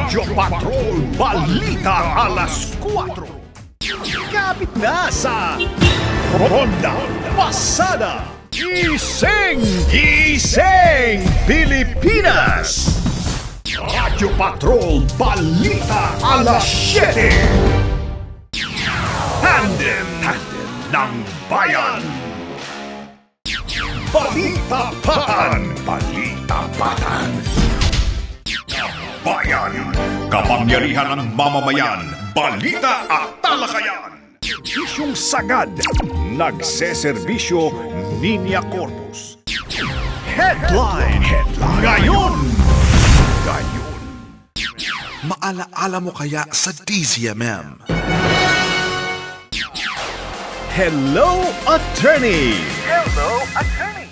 Radyo Patrol Balita Alas 4. Kapit na sa Ronda Pasada. Gising Pilipinas. Radyo Patrol Balita Alas 7. Tandem ng Bayan. Balita Patan. Bayan, kapangyarihan ng mamamayan, balita at talakayan. Isyong sagad, nagseserbisyo, Linya Corpus. Headline. Ngayon. Maalaala mo kaya sa DZMM? Hello, Attorney! Hello, attorney.